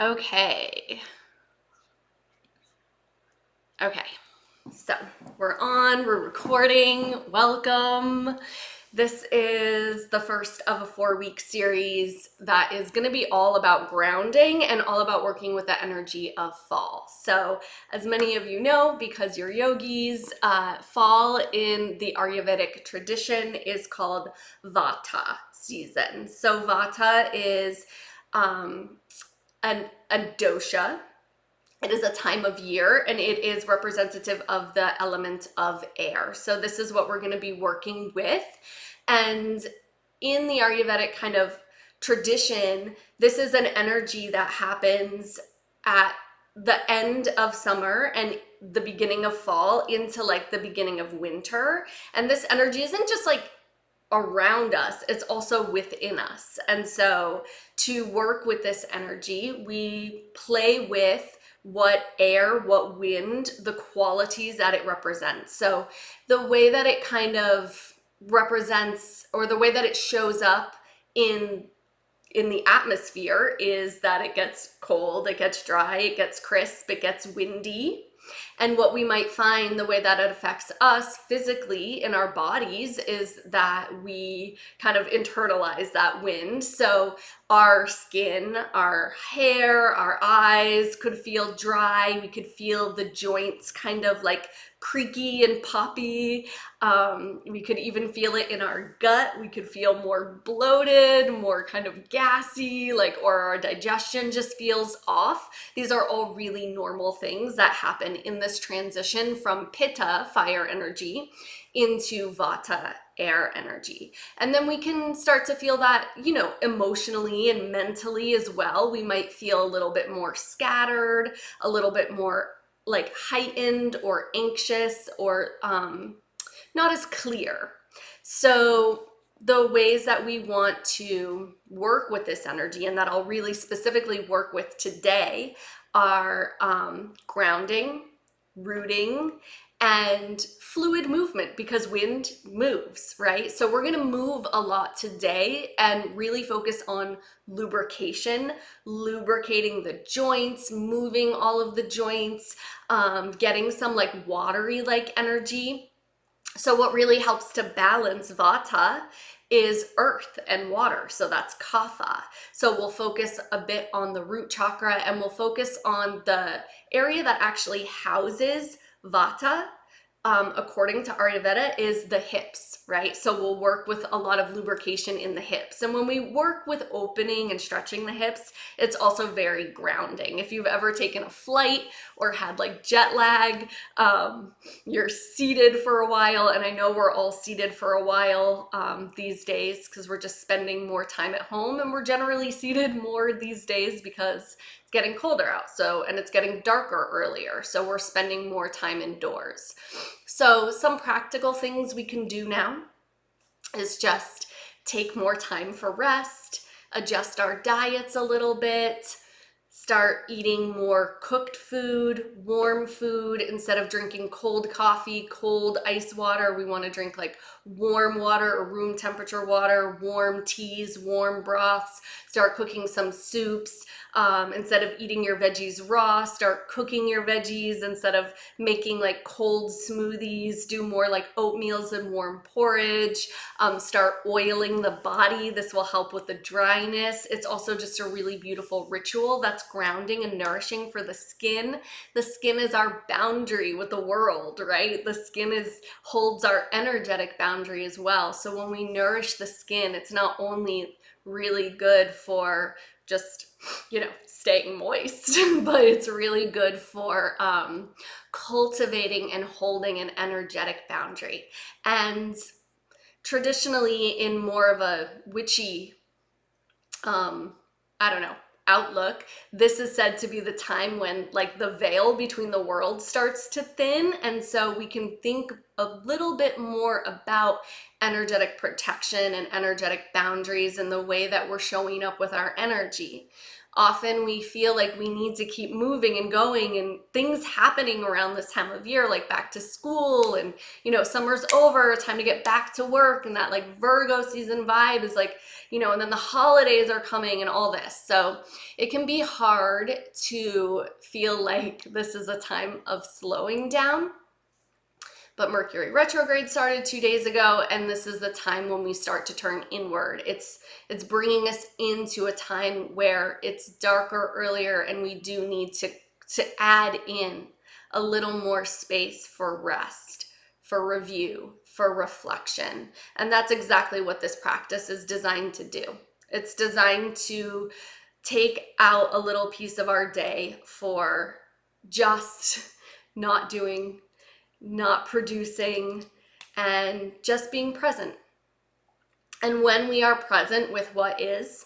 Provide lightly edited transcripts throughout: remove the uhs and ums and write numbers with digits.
Okay. Okay. So we're recording. Welcome. This is the first of a 4-week series that is going to be all about grounding and all about working with the energy of fall. So, as many of you know, because you're yogis, fall in the Ayurvedic tradition is called Vata season. So, Vata is a dosha. It is a time of year and it is representative of the element of air. So this is what we're going to be working with. And in the Ayurvedic kind of tradition, this is an energy that happens at the end of summer and the beginning of fall into like the beginning of winter. And this energy isn't just like around us, it's also within us. And so to work with this energy, we play with what air, what wind, the qualities that it represents. So the way that it kind of represents, or the way that it shows up in the atmosphere, is that it gets cold, it gets dry, it gets crisp, it gets windy. And what we might find, the way that it affects us physically in our bodies, is that we kind of internalize that wind. So our skin, our hair, our eyes could feel dry. We could feel the joints kind of like creaky and poppy. We could even feel it in our gut. We could feel more bloated, more kind of gassy, or our digestion just feels off. These are all really normal things that happen in this transition from Pitta, fire energy, into Vata, air energy. And then we can start to feel that, emotionally and mentally as well. We might feel a little bit more scattered, a little bit more heightened or anxious, or not as clear. So the ways that we want to work with this energy, and that I'll really specifically work with today, are grounding, rooting, and fluid movement, because wind moves, right? So we're going to move a lot today and really focus on lubrication, lubricating the joints, moving all of the joints, getting some watery energy. So what really helps to balance Vata is earth and water. So that's Kapha. So we'll focus a bit on the root chakra, and we'll focus on the area that actually houses Vata, according to Ayurveda, is the hips, right? So we'll work with a lot of lubrication in the hips. And when we work with opening and stretching the hips, it's also very grounding. If you've ever taken a flight or had jet lag, you're seated for a while, and I know we're all seated for a while these days because we're just spending more time at home, and we're generally seated more these days because it's getting colder out, and it's getting darker earlier, so we're spending more time indoors. So some practical things we can do now is just take more time for rest, adjust our diets a little bit, start eating more cooked food, warm food. Instead of drinking cold coffee, cold ice water, we want to drink warm water or room temperature water, warm teas, warm broths. Start cooking some soups. Instead of eating your veggies raw, start cooking your veggies. Instead of making cold smoothies, do more oatmeals and warm porridge. Start oiling the body. This will help with the dryness. It's also just a really beautiful ritual that's grounding and nourishing for the skin. The skin is our boundary with the world, right? The skin holds our energetic boundary as well. So when we nourish the skin, it's not only really good for just staying moist, but it's really good for cultivating and holding an energetic boundary. And traditionally, in more of a witchy outlook, this is said to be the time when the veil between the world starts to thin, and so we can think a little bit more about energetic protection and energetic boundaries and the way that we're showing up with our energy. often we feel like we need to keep moving and going, and things happening around this time of year, like back to school, and summer's over, time to get back to work, and that like Virgo season vibe is like, and then the holidays are coming and all this. So it can be hard to feel like this is a time of slowing down. But Mercury retrograde started 2 days ago, and this is the time when we start to turn inward. It's bringing us into a time where it's darker earlier, and we do need to add in a little more space for rest, for review, for reflection. And that's exactly what this practice is designed to do. It's designed to take out a little piece of our day for just not doing, not producing, and just being present. And when we are present with what is,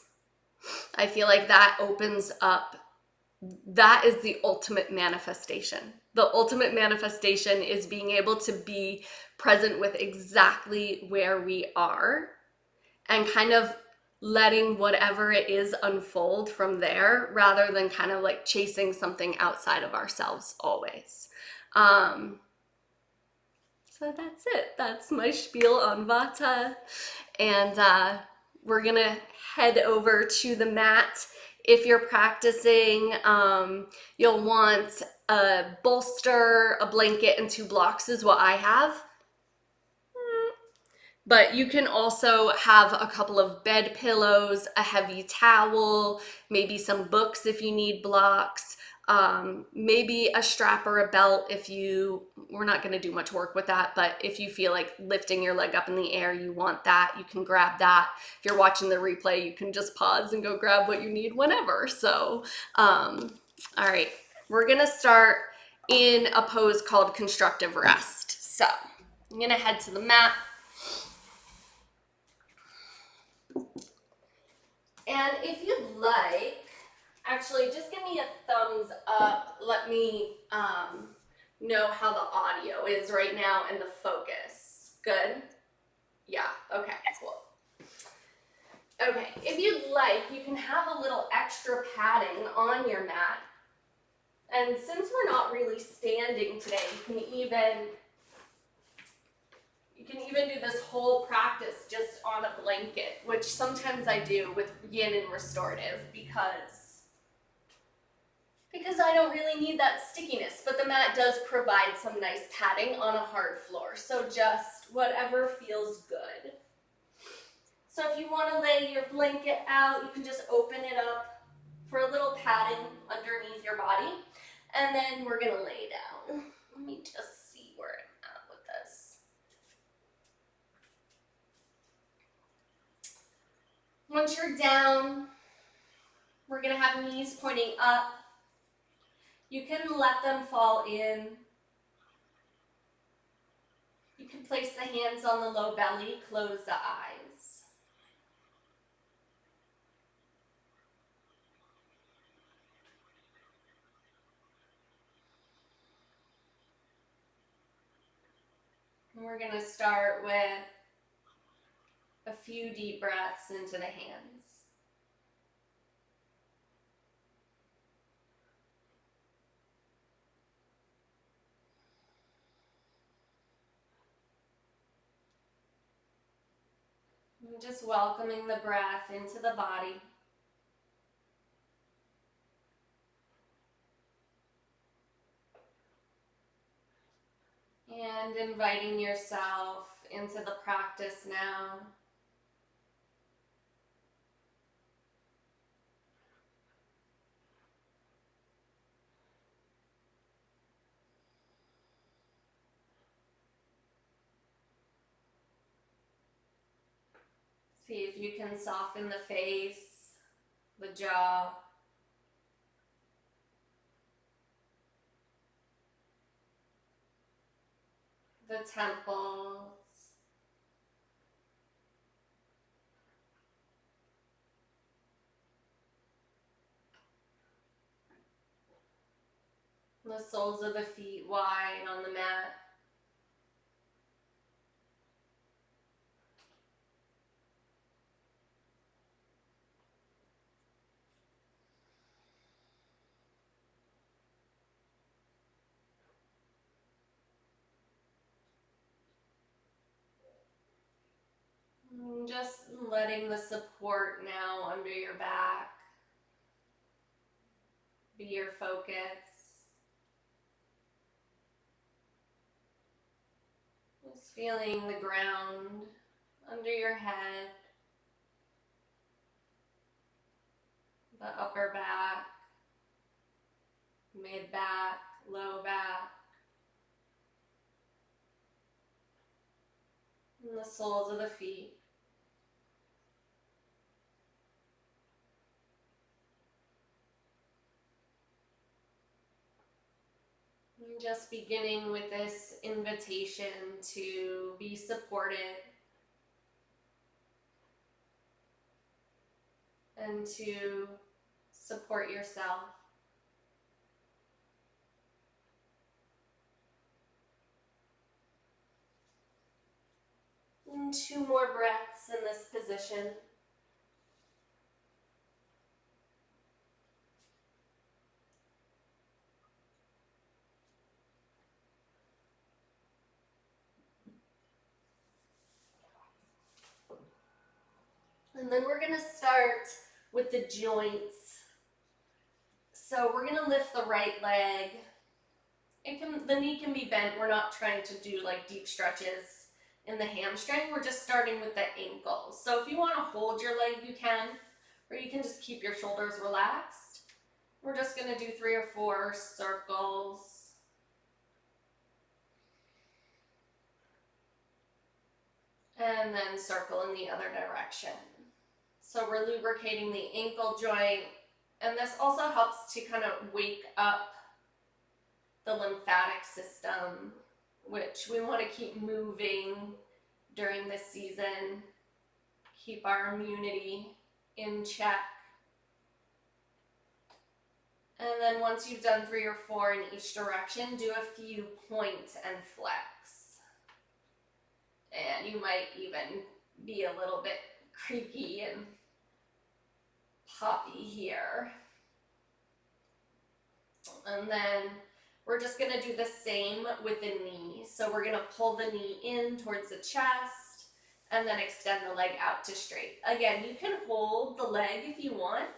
I feel like that opens up, that is the ultimate manifestation. The ultimate manifestation is being able to be present with exactly where we are and kind of letting whatever it is unfold from there, rather than kind of like chasing something outside of ourselves always. So that's it. That's my spiel on Vata. And we're gonna head over to the mat. If you're practicing, you'll want a bolster, a blanket, and 2 blocks is what I have. But you can also have a couple of bed pillows, a heavy towel, maybe some books if you need blocks, maybe a strap or a belt if we're not going to do much work with that, but if you feel like lifting your leg up in the air, you want that, you can grab that. If you're watching the replay, you can just pause and go grab what you need whenever. So, all right, we're going to start in a pose called constructive rest. So I'm going to head to the mat. And if you'd like, actually just give me a thumbs up. Let me know how the audio is right now and the focus. Good? Yeah, okay, cool. Okay, if you'd like, you can have a little extra padding on your mat. And since we're not really standing today, you can even do this whole practice just on a blanket, which sometimes I do with yin and restorative because I don't really need that stickiness, but the mat does provide some nice padding on a hard floor. So just whatever feels good. So if you want to lay your blanket out, you can just open it up for a little padding underneath your body. And then we're going to lay down. Let me just see where I'm at with this. Once you're down, we're going to have knees pointing up. You can let them fall in. You can place the hands on the low belly, close the eyes. And we're going to start with a few deep breaths into the hands. And just welcoming the breath into the body. And inviting yourself into the practice now. See if you can soften the face, the jaw, the temples, the soles of the feet wide on the mat. And just letting the support now under your back be your focus. Just feeling the ground under your head, the upper back, mid back, low back, and the soles of the feet. And just beginning with this invitation to be supported and to support yourself. And 2 more breaths in this position. And then we're going to start with the joints. So we're going to lift the right leg. The knee can be bent. We're not trying to do like deep stretches in the hamstring. We're just starting with the ankles. So if you want to hold your leg, you can, or you can just keep your shoulders relaxed. We're just going to do 3 or 4 circles. And then circle in the other direction. So we're lubricating the ankle joint, and this also helps to kind of wake up the lymphatic system, which we want to keep moving during this season, keep our immunity in check. And then once you've done 3 or 4 in each direction, do a few point and flex. And you might even be a little bit creaky and poppy here. And then we're just going to do the same with the knee. So we're going to pull the knee in towards the chest and then extend the leg out to straight. Again, you can hold the leg if you want,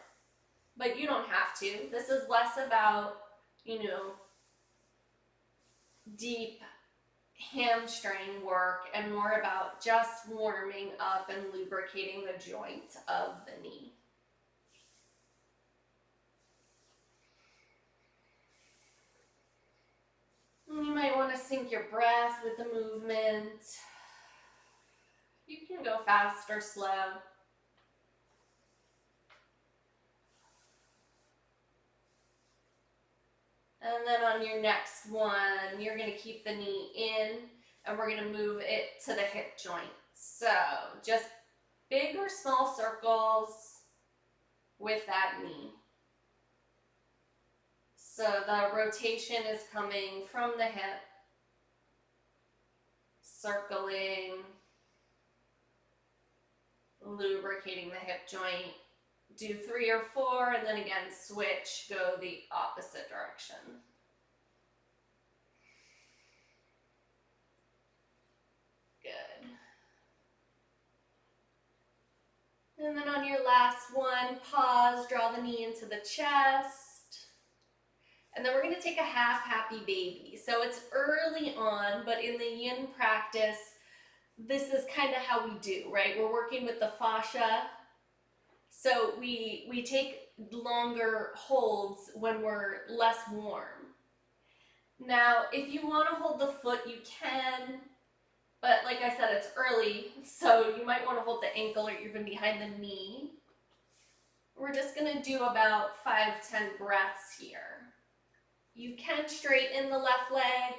but you don't have to. This is less about, deep hamstring work and more about just warming up and lubricating the joint of the knee. You might want to sync your breath with the movement. You can go fast or slow. And then on your next one, you're going to keep the knee in and we're going to move it to the hip joint. So just big or small circles with that knee. So the rotation is coming from the hip, circling, lubricating the hip joint. Do 3 or 4 and then again switch, go the opposite direction. Good. And then on your last one, pause, draw the knee into the chest. And then we're going to take a half happy baby. So it's early on, but in the yin practice, this is kind of how we do, right? We're working with the fascia. So we take longer holds when we're less warm. Now, if you want to hold the foot, you can, but like I said, it's early, so you might want to hold the ankle or even behind the knee. We're just going to do about 5-10 breaths here. You can straighten the left leg.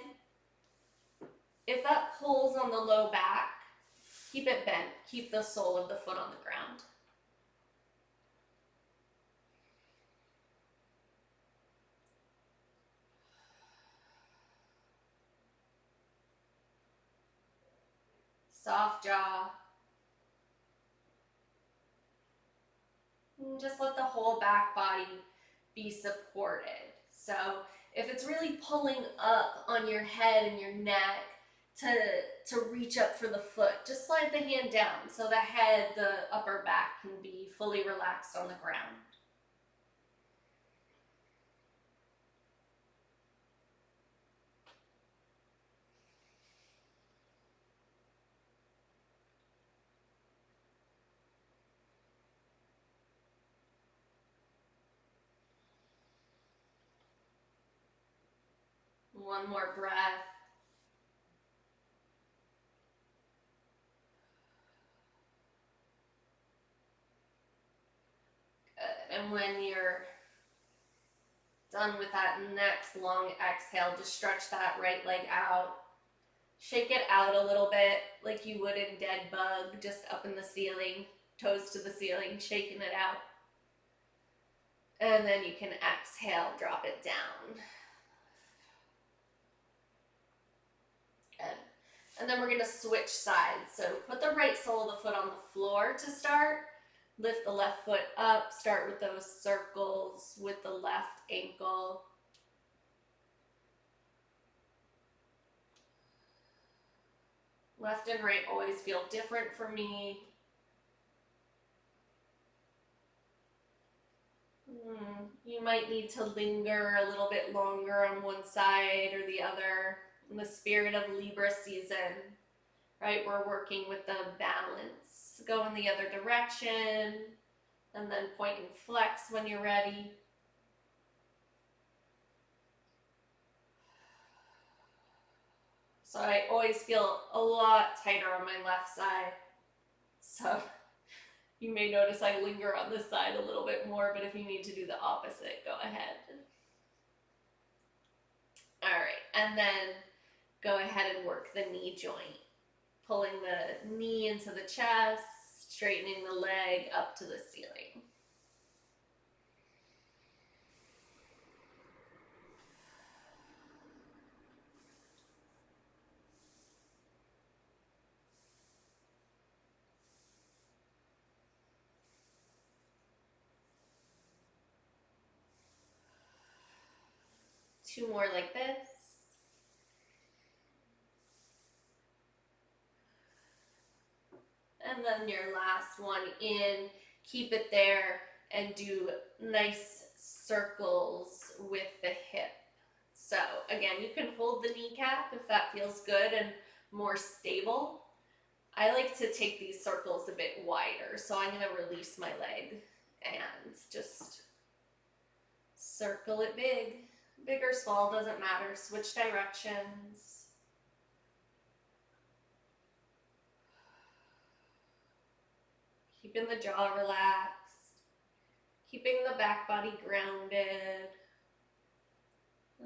If that pulls on the low back, keep it bent. Keep the sole of the foot on the ground. Soft jaw. And just let the whole back body be supported. So if it's really pulling up on your head and your neck, to reach up for the foot. Just slide the hand down so the head, the upper back can be fully relaxed on the ground. One more breath. Good. And when you're done with that next long exhale, just stretch that right leg out. Shake it out a little bit like you would in dead bug, just up in the ceiling, toes to the ceiling, shaking it out. And then you can exhale, drop it down. Good. And then we're going to switch sides. So put the right sole of the foot on the floor to start. Lift the left foot up. Start with those circles with the left ankle. Left and right always feel different for me. You might need to linger a little bit longer on one side or the other. In the spirit of Libra season, right? We're working with the balance. Go in the other direction and then point and flex when you're ready. So I always feel a lot tighter on my left side. So you may notice I linger on this side a little bit more, but if you need to do the opposite, go ahead. All right, and then go ahead and work the knee joint. Pulling the knee into the chest, straightening the leg up to the ceiling. Two more like this. And then your last one in, keep it there and do nice circles with the hip. So again, you can hold the kneecap if that feels good and more stable. I like to take these circles a bit wider, so I'm going to release my leg and just circle it big. Big or small, doesn't matter. Switch directions. Keeping the jaw relaxed. Keeping the back body grounded.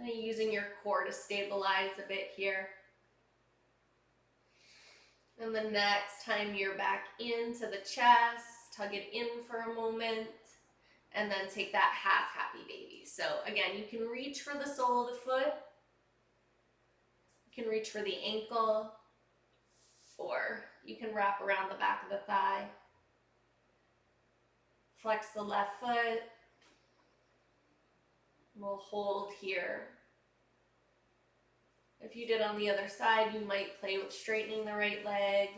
Using your core to stabilize a bit here. And the next time you're back into the chest, tug it in for a moment, and then take that half happy baby. So again, you can reach for the sole of the foot, you can reach for the ankle, or you can wrap around the back of the thigh. Flex the left foot. We'll hold here. If you did on the other side, you might play with straightening the right leg.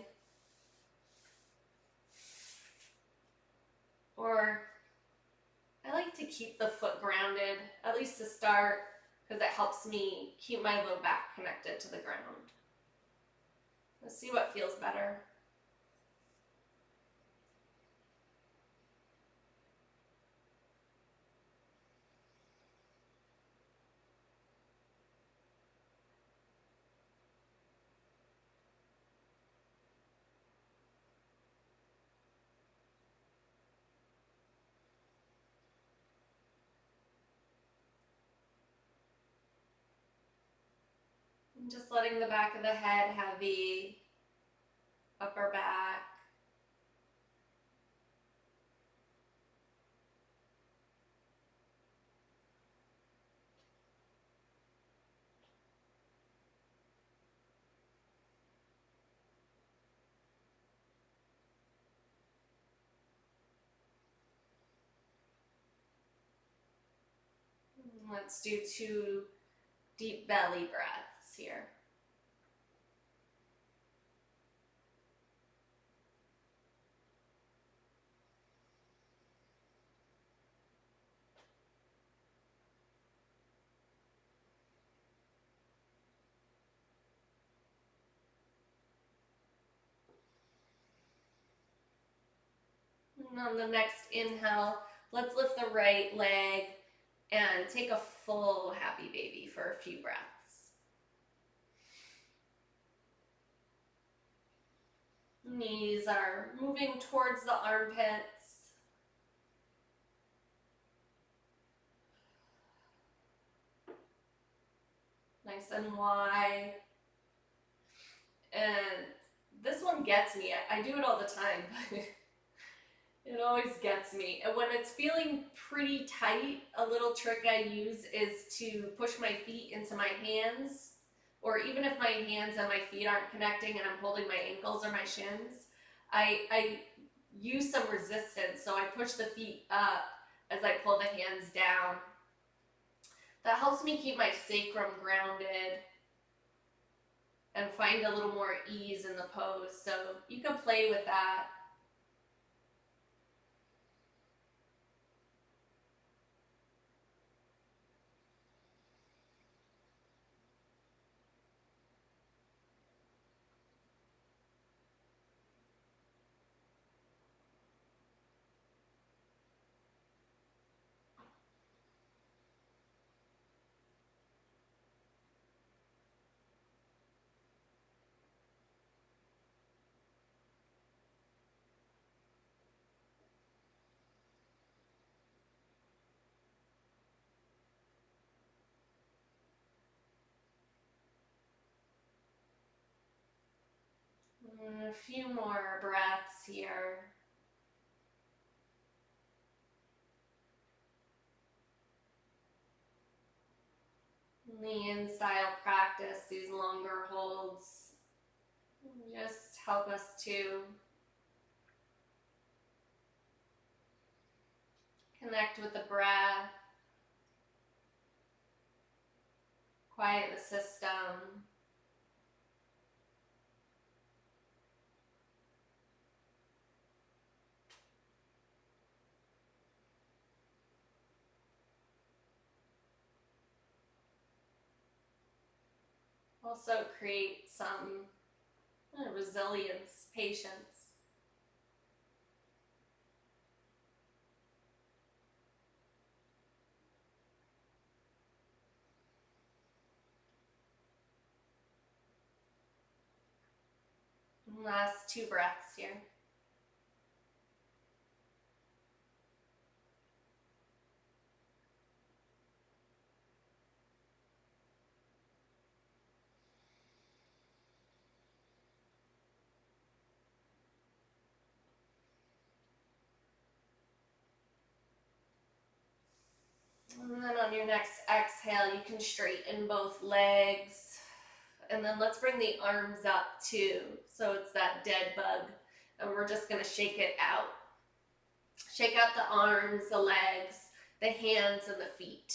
Or I like to keep the foot grounded, at least to start, because it helps me keep my low back connected to the ground. Let's see what feels better. And just letting the back of the head heavy, upper back. Let's do 2 deep belly breaths here. And on the next inhale, let's lift the right leg and take a full happy baby for a few breaths. Knees are moving towards the armpits. Nice and wide. And this one gets me. I do it all the time, but it always gets me. And when it's feeling pretty tight, a little trick I use is to push my feet into my hands, or even if my hands and my feet aren't connecting and I'm holding my ankles or my shins, I use some resistance. So I push the feet up as I pull the hands down. That helps me keep my sacrum grounded and find a little more ease in the pose. So you can play with that. And a few more breaths here. In the in-style practice, these longer holds just help us to connect with the breath, quiet the system. Also create some resilience, patience. And last 2 breaths here. And then on your next exhale, you can straighten both legs. And then let's bring the arms up too. So it's that dead bug. And we're just going to shake it out. Shake out the arms, the legs, the hands, and the feet.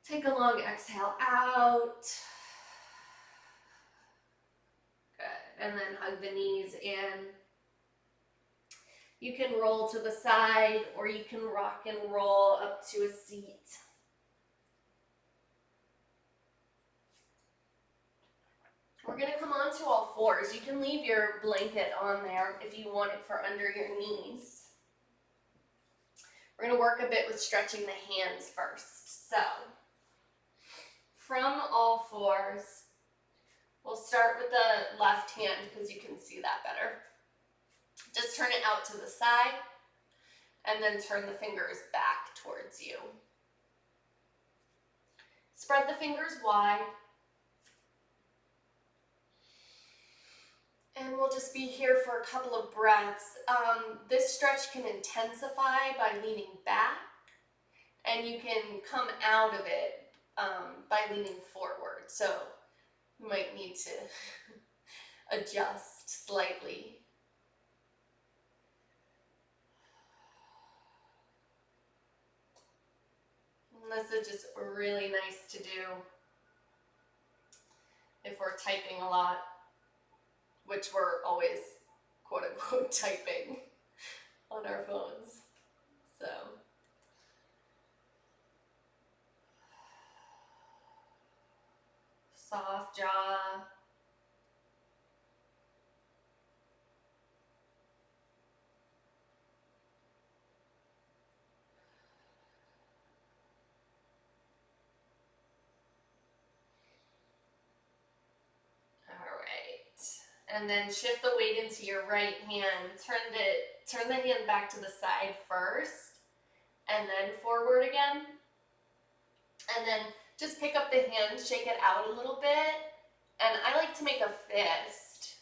Take a long exhale out. Good. And then hug the knees in. You can roll to the side, or you can rock and roll up to a seat. We're going to come onto all fours. You can leave your blanket on there if you want it for under your knees. We're going to work a bit with stretching the hands first. So, from all fours, we'll start with the left hand because you can see that better. Just turn it out to the side and then turn the fingers back towards you. Spread the fingers wide. And we'll just be here for a couple of breaths. This stretch can intensify by leaning back, and you can come out of it by leaning forward. So you might need to adjust slightly. And this is just really nice to do if we're typing a lot, which we're always quote unquote typing on our phones. So soft jaw. And then shift the weight into your right hand. Turn the hand back to the side first, and then forward again. And then just pick up the hand, shake it out a little bit. And I like to make a fist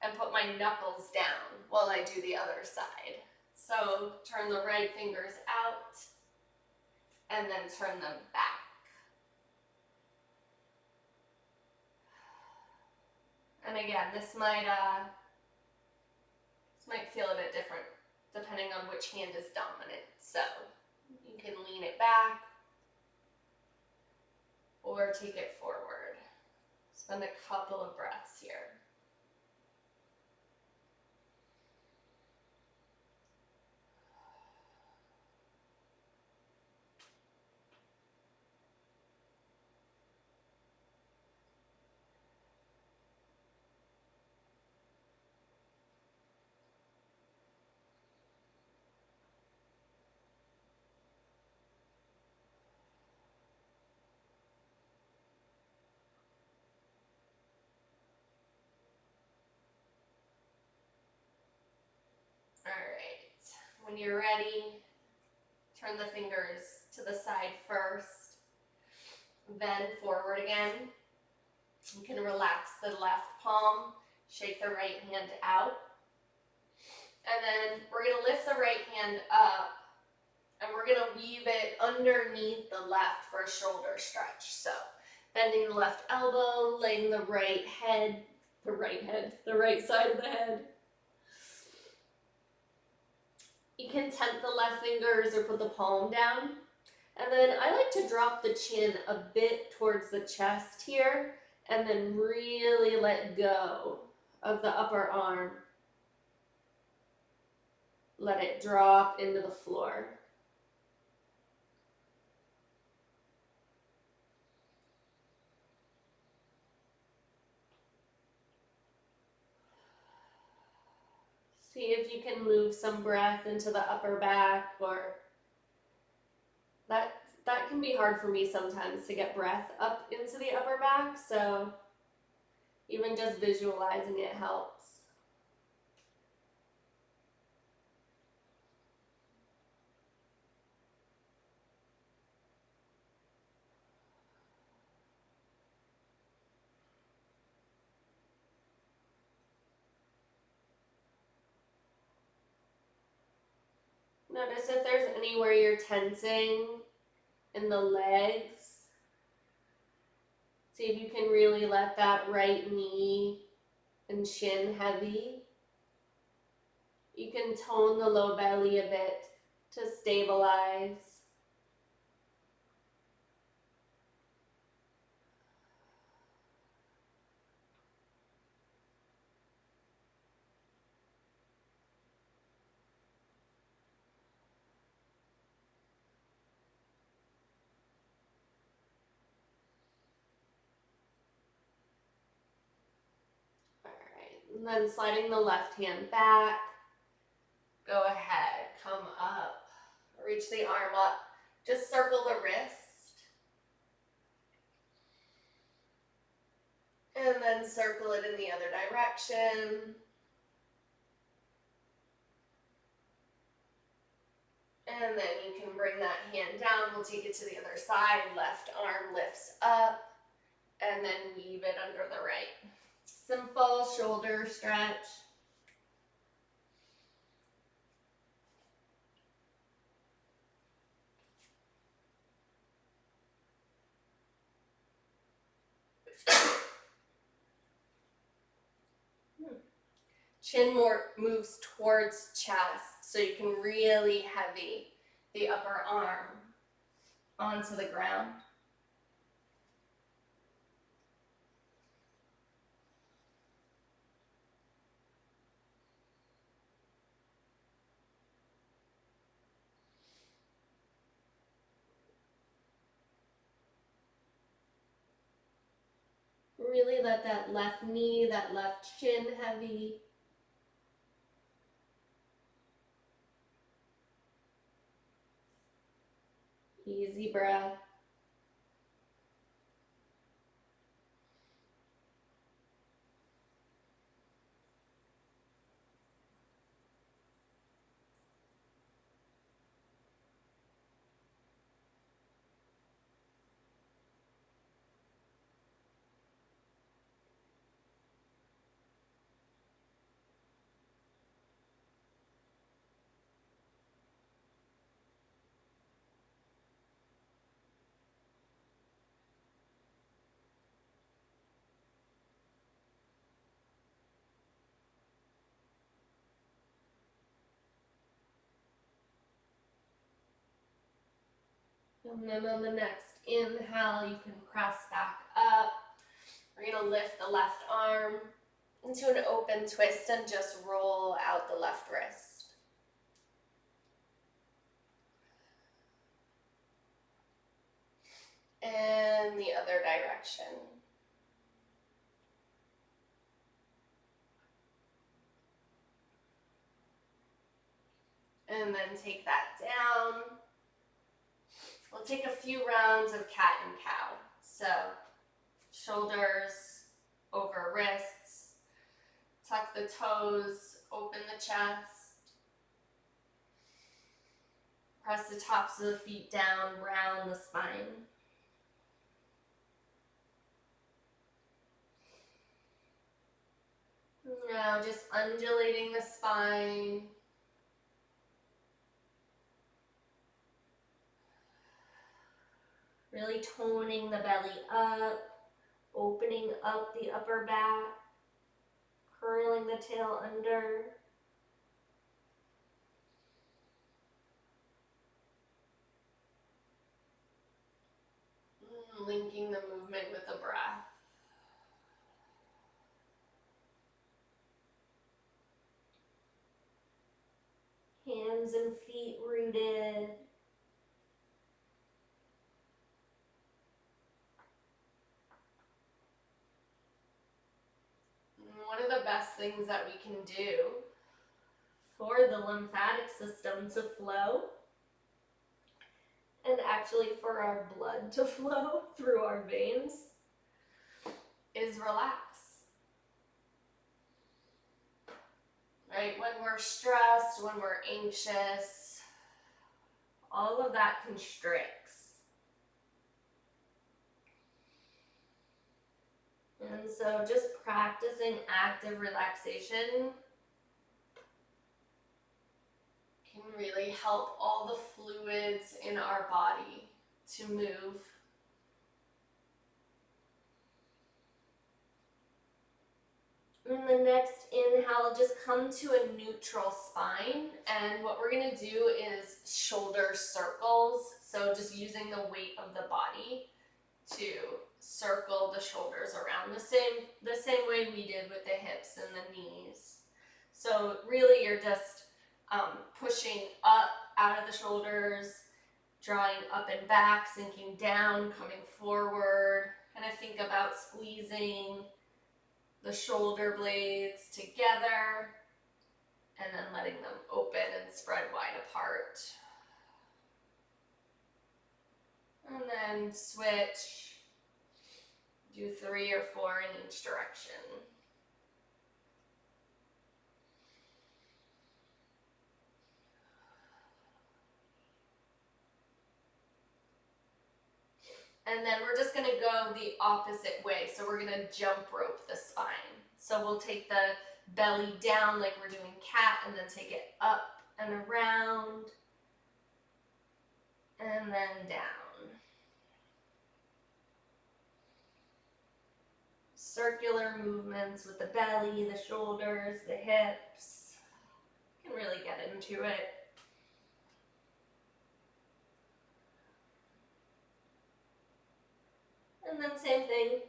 and put my knuckles down while I do the other side. So turn the right fingers out and then turn them back. And again, this might feel a bit different depending on which hand is dominant. So you can lean it back or take it forward. Spend a couple of breaths here. All right, when you're ready, turn the fingers to the side first, then forward again. You can relax the left palm, shake the right hand out, and then we're going to lift the right hand up, and we're going to weave it underneath the left for a shoulder stretch. So bending the left elbow, laying the right side of the head. You can tent the left fingers or put the palm down. And then I like to drop the chin a bit towards the chest here, and then really let go of the upper arm. Let it drop into the floor. See if you can move some breath into the upper back, or that can be hard for me sometimes to get breath up into the upper back, so even just visualizing it helps. Notice if there's anywhere you're tensing in the legs. See if you can really let that right knee and shin heavy. You can tone the low belly a bit to stabilize. And then sliding the left hand back. Go ahead, come up, reach the arm up. Just circle the wrist. And then circle it in the other direction. And then you can bring that hand down. We'll take it to the other side. Left arm lifts up. And then weave it under the right. Simple shoulder stretch. Chin more moves towards chest, so you can really heavy the upper arm onto the ground. Really let that left knee, that left shin heavy. Easy breath. And then on the next inhale, you can press back up. We're going to lift the left arm into an open twist and just roll out the left wrist. And the other direction. And then take that down. We'll take a few rounds of cat and cow. So shoulders over wrists, tuck the toes, open the chest, press the tops of the feet down, round the spine. Now just undulating the spine. Really toning the belly up, opening up the upper back, curling the tail under. Linking the movement with the breath. Hands and feet rooted. One of the best things that we can do for the lymphatic system to flow, and actually for our blood to flow through our veins, is relax. Right? When we're stressed, when we're anxious, all of that constricts. And so just practicing active relaxation can really help all the fluids in our body to move. And the next inhale, just come to a neutral spine. And what we're going to do is shoulder circles. So just using the weight of the body to circle the shoulders around the same way we did with the hips and the knees. So really you're just pushing up out of the shoulders, drawing up and back, sinking down, coming forward. And I think about squeezing the shoulder blades together and then letting them open and spread wide apart. And then switch. Do 3 or 4 in each direction. And then we're just going to go the opposite way. So we're going to jump rope the spine. So we'll take the belly down like we're doing cat and then take it up and around and then down. Circular movements with the belly, the shoulders, the hips. You can really get into it. And then same thing,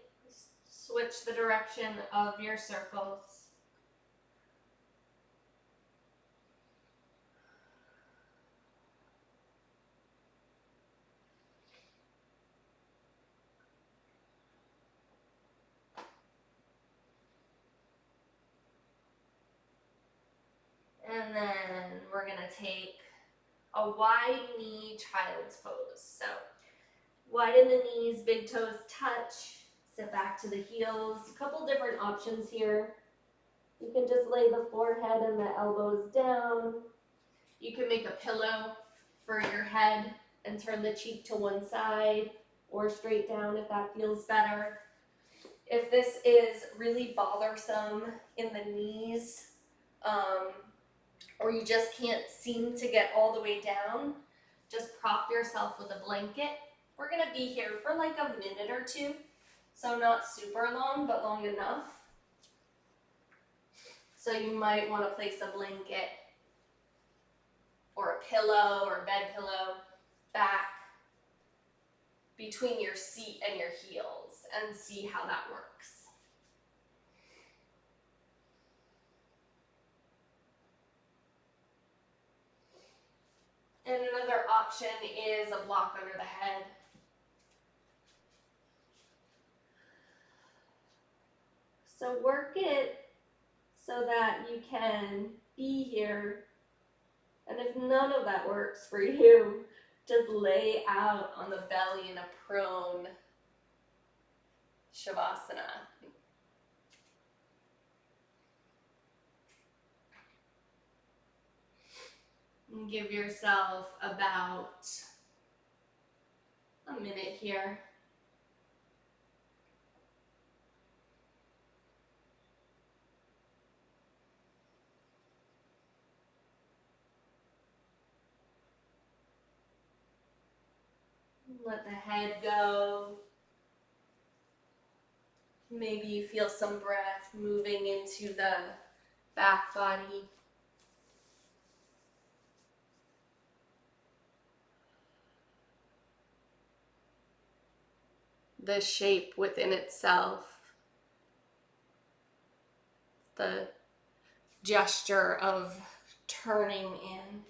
switch the direction of your circles. And then we're going to take a wide knee child's pose. So widen the knees, big toes touch, sit back to the heels. A couple different options here. You can just lay the forehead and the elbows down. You can make a pillow for your head and turn the cheek to one side or straight down if that feels better. If this is really bothersome in the knees, or you just can't seem to get all the way down, just prop yourself with a blanket. We're going to be here for like a minute or two, so not super long, but long enough. So you might want to place a blanket or a pillow or bed pillow back between your seat and your heels and see how that works. And another option is a block under the head. So work it so that you can be here. And if none of that works for you, just lay out on the belly in a prone Shavasana. And give yourself about a minute here. Let the head go. Maybe you feel some breath moving into the back body. The shape within itself. The gesture of turning in.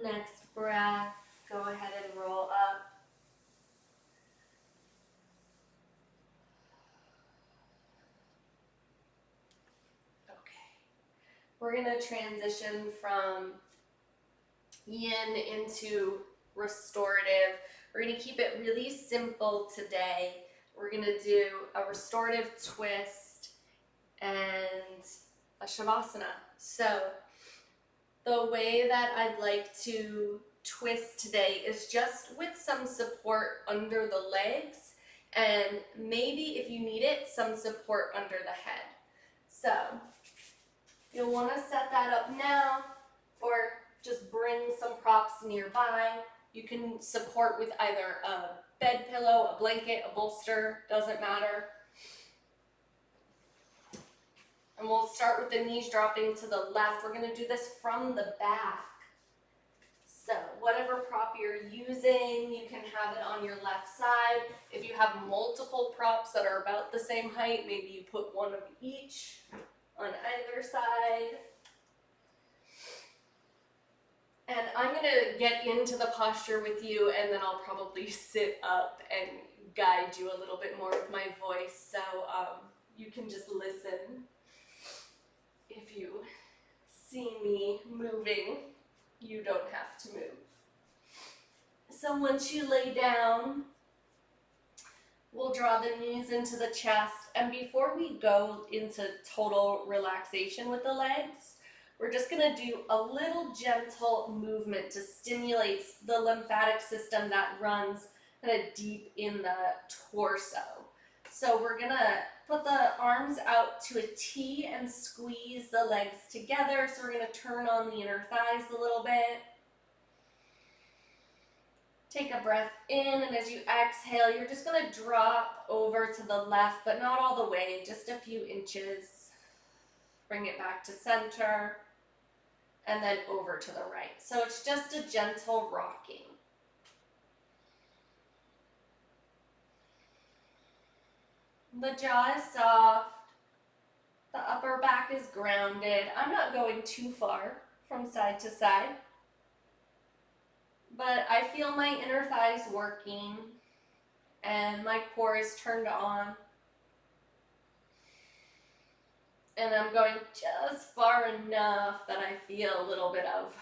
Next breath, go ahead and roll up. Okay. We're going to transition from yin into restorative. We're going to keep it really simple today. We're going to do a restorative twist and a Shavasana. So the way that I'd like to twist today is just with some support under the legs, and maybe if you need it, some support under the head. So you'll want to set that up now, or just bring some props nearby. You can support with either a bed pillow, a blanket, a bolster, doesn't matter. And we'll start with the knees dropping to the left. We're going to do this from the back. So whatever prop you're using, you can have it on your left side. If you have multiple props that are about the same height, maybe you put one of each on either side. And I'm going to get into the posture with you, and then I'll probably sit up and guide you a little bit more with my voice, so you can just listen. If you see me moving, you don't have to move. So once you lay down, we'll draw the knees into the chest, and before we go into total relaxation with the legs, we're just going to do a little gentle movement to stimulate the lymphatic system that runs kind of deep in the torso. So we're going to put the arms out to a T and squeeze the legs together. So we're going to turn on the inner thighs a little bit. Take a breath in, and as you exhale, you're just going to drop over to the left, but not all the way, just a few inches. Bring it back to center, and then over to the right. So it's just a gentle rocking. The jaw is soft. The upper back is grounded. I'm not going too far from side to side, but I feel my inner thighs working and my core is turned on. And I'm going just far enough that I feel a little bit of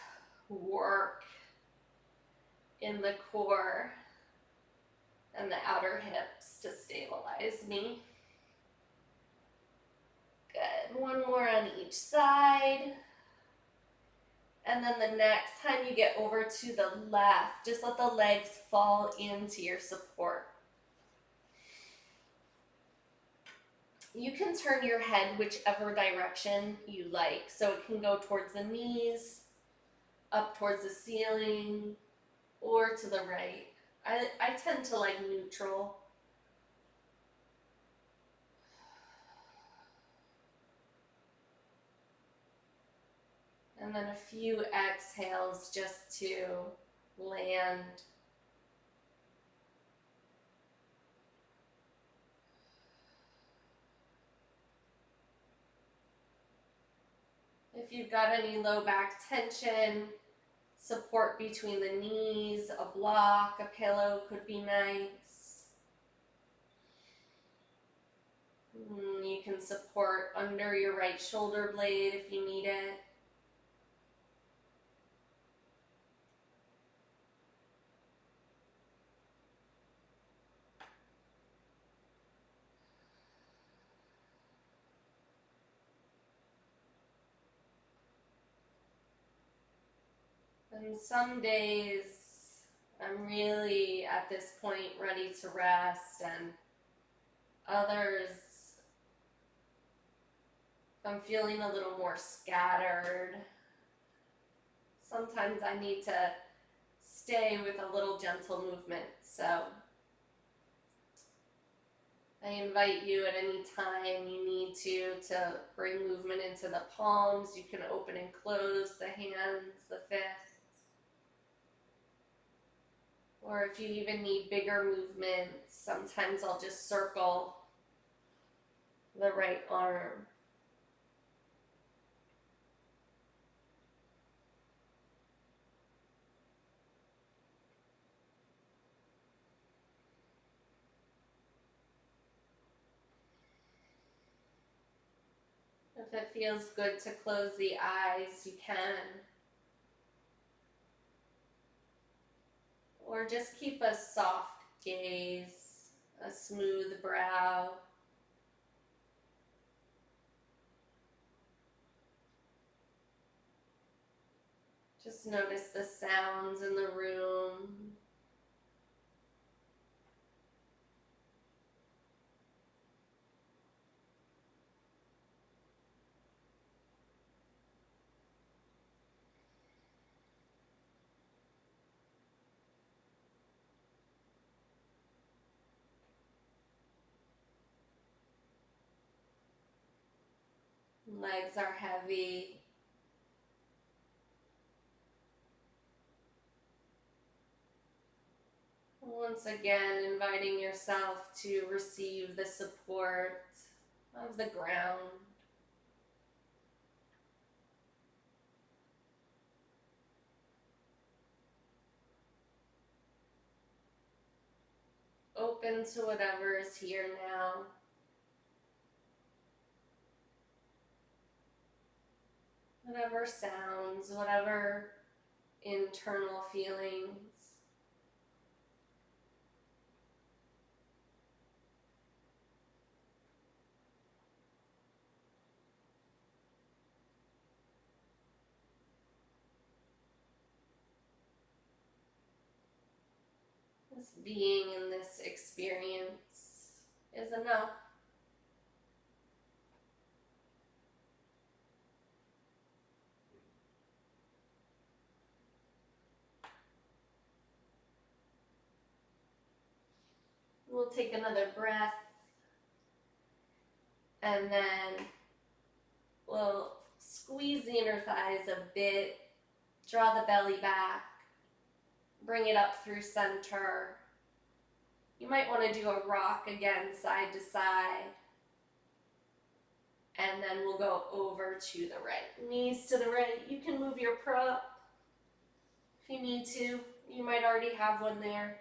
work in the core and the outer hips to stabilize me. Good. One more on each side. And then the next time you get over to the left, just let the legs fall into your support. You can turn your head whichever direction you like. So it can go towards the knees, up towards the ceiling, or to the right. I tend to like neutral. And then a few exhales just to land. If you've got any low back tension, support between the knees, a block, a pillow could be nice. You can support under your right shoulder blade if you need it. And some days I'm really at this point ready to rest, and others I'm feeling a little more scattered. Sometimes I need to stay with a little gentle movement. So I invite you at any time you need to bring movement into the palms. You can open and close the hands, the fists. Or if you even need bigger movements, sometimes I'll just circle the right arm. If it feels good to close the eyes, you can. Or just keep a soft gaze, a smooth brow. Just notice the sounds in the room. Legs are heavy. Once again, inviting yourself to receive the support of the ground. Open to whatever is here now. Whatever sounds, whatever internal feelings. Just being in this experience is enough. We'll take another breath, and then we'll squeeze the inner thighs a bit, draw the belly back, bring it up through center. You might want to do a rock again, side to side. And then we'll go over to the right. Knees to the right. You can move your prop if you need to. You might already have one there.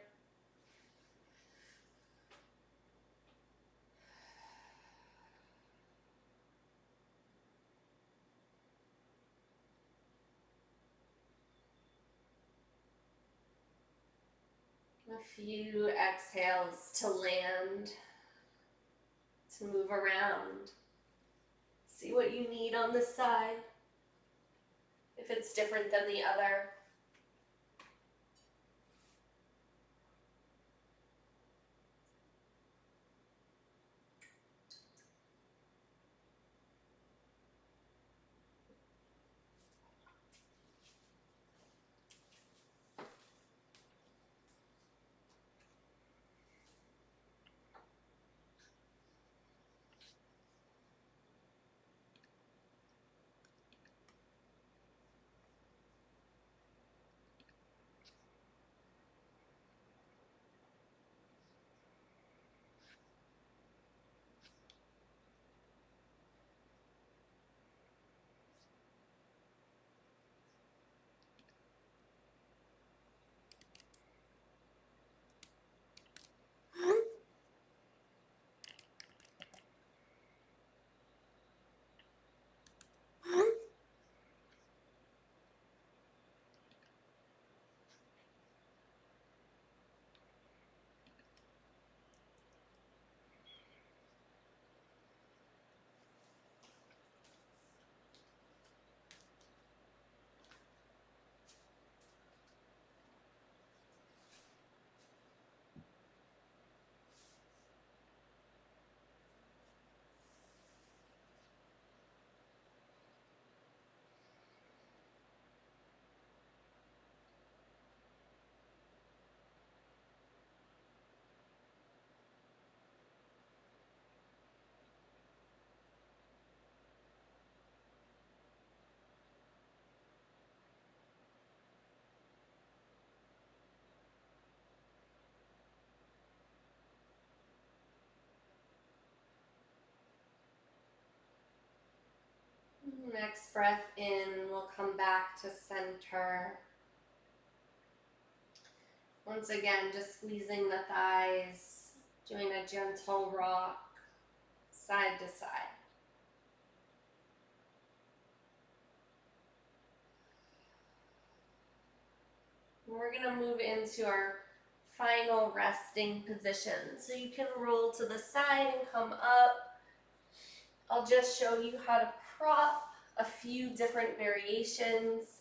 A few exhales to land, to move around. See what you need on this side, if it's different than the other. Next breath in, we'll come back to center. Once again, just squeezing the thighs, doing a gentle rock side to side. We're going to move into our final resting position. So you can roll to the side and come up. I'll just show you how to prop a few different variations.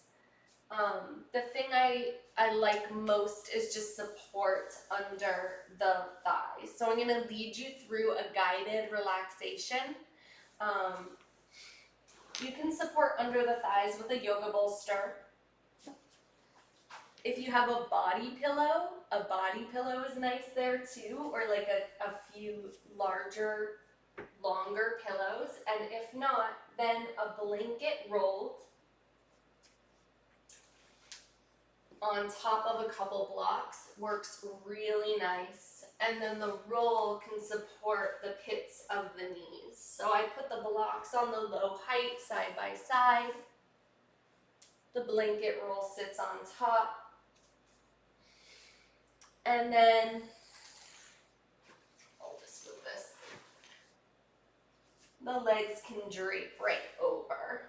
The thing I like most is just support under the thighs. So I'm going to lead you through a guided relaxation. You can support under the thighs with a yoga bolster. If you have a body pillow is nice there too, or like a few larger, longer pillows. And if not, then a blanket rolled on top of a couple blocks works really nice. And then the roll can support the pits of the knees. So I put the blocks on the low height side by side. The blanket roll sits on top. And then, I'll just move this. The legs can drape right over.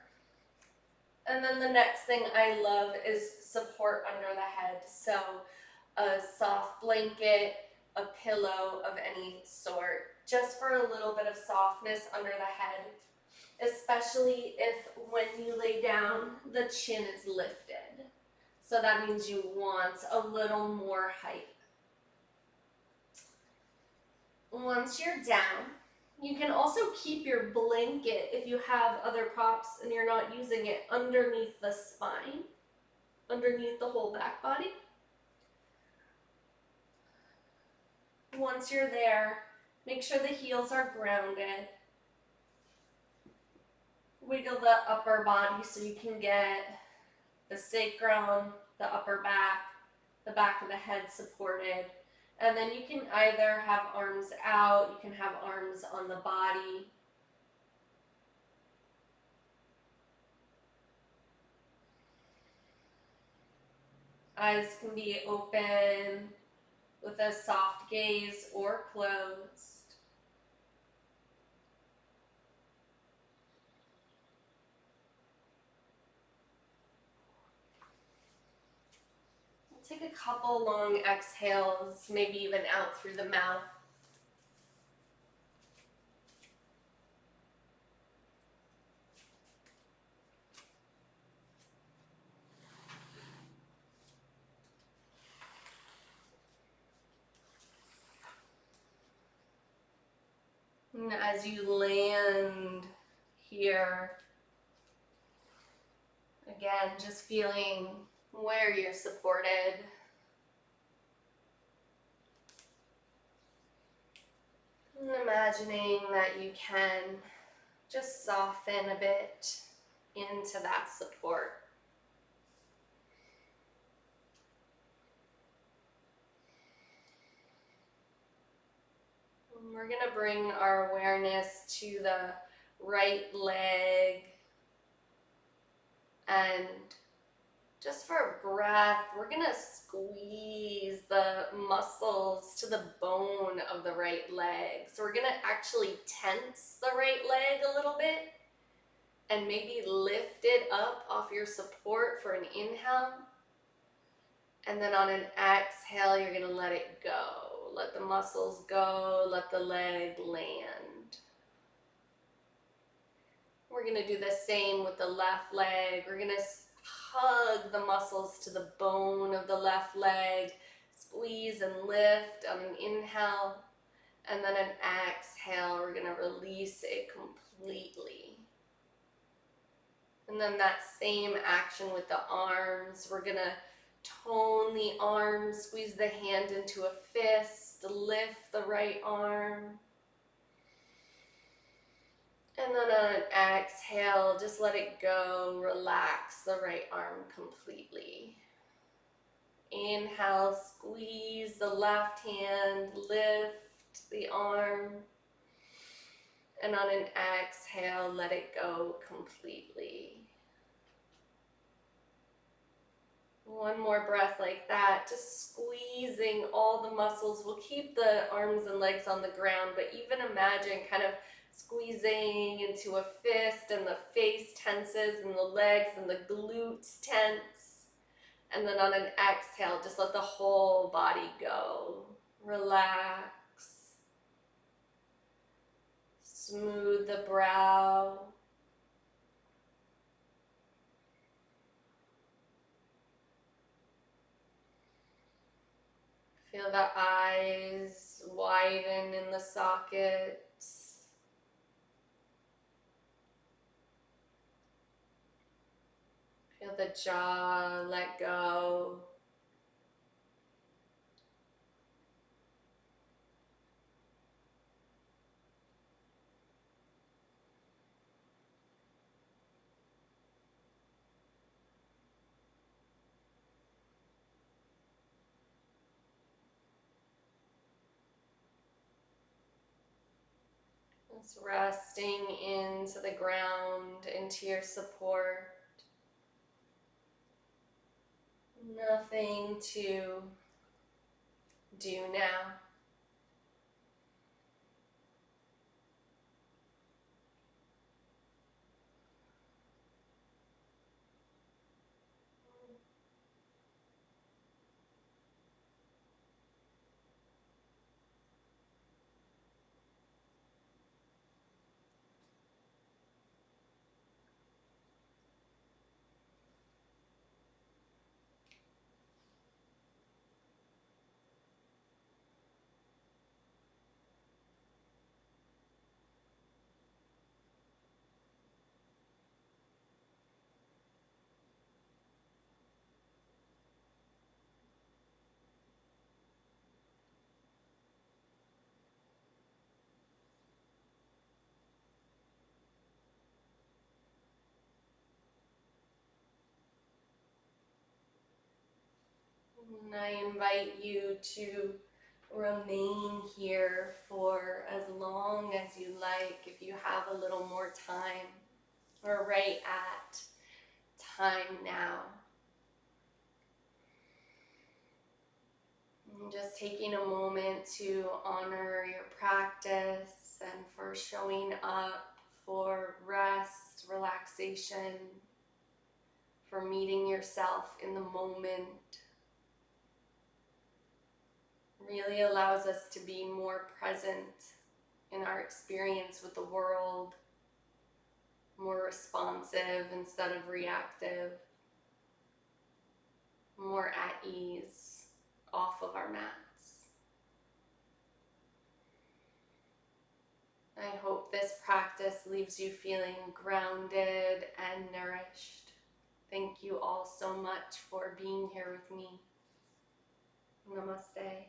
And then the next thing I love is support under the head. So a soft blanket, a pillow of any sort, just for a little bit of softness under the head, especially if when you lay down, the chin is lifted. So that means you want a little more height. Once you're down, you can also keep your blanket, if you have other props and you're not using it, underneath the spine, underneath the whole back body. Once you're there, make sure the heels are grounded. Wiggle the upper body so you can get the sacrum, the upper back, the back of the head supported. And then you can either have arms out, you can have arms on the body. Eyes can be open with a soft gaze or closed. take a couple long exhales, maybe even out through the mouth. And as you land here, again, just feeling where you're supported. And imagining that you can just soften a bit into that support. And we're going to bring our awareness to the right leg, and just for a breath, we're going to squeeze the muscles to the bone of the right leg. So we're going to actually tense the right leg a little bit and maybe lift it up off your support for an inhale. And then on an exhale, you're going to let it go. Let the muscles go, let the leg land. We're going to do the same with the left leg. We're going to hug the muscles to the bone of the left leg, squeeze and lift on an inhale, and then an exhale, we're going to release it completely. And then that same action with the arms, we're going to tone the arms, squeeze the hand into a fist, lift the right arm. And then on an exhale, just let it go, relax the right arm completely. Inhale, squeeze the left hand, lift the arm. And on an exhale, let it go completely. One more breath like that, just squeezing all the muscles. We'll keep the arms and legs on the ground, but even imagine kind of squeezing into a fist, and the face tenses and the legs and the glutes tense. And then on an exhale, just let the whole body go. Relax. Smooth the brow. Feel the eyes widen in the sockets. Feel the jaw let go. Just resting into the ground, into your support. Nothing to do now. And I invite you to remain here for as long as you like, if you have a little more time. We're right at time now. And just taking a moment to honor your practice and for showing up for rest, relaxation, for meeting yourself in the moment. really allows us to be more present in our experience with the world, more responsive instead of reactive, more at ease, off of our mats. I hope this practice leaves you feeling grounded and nourished. Thank you all so much for being here with me. Namaste.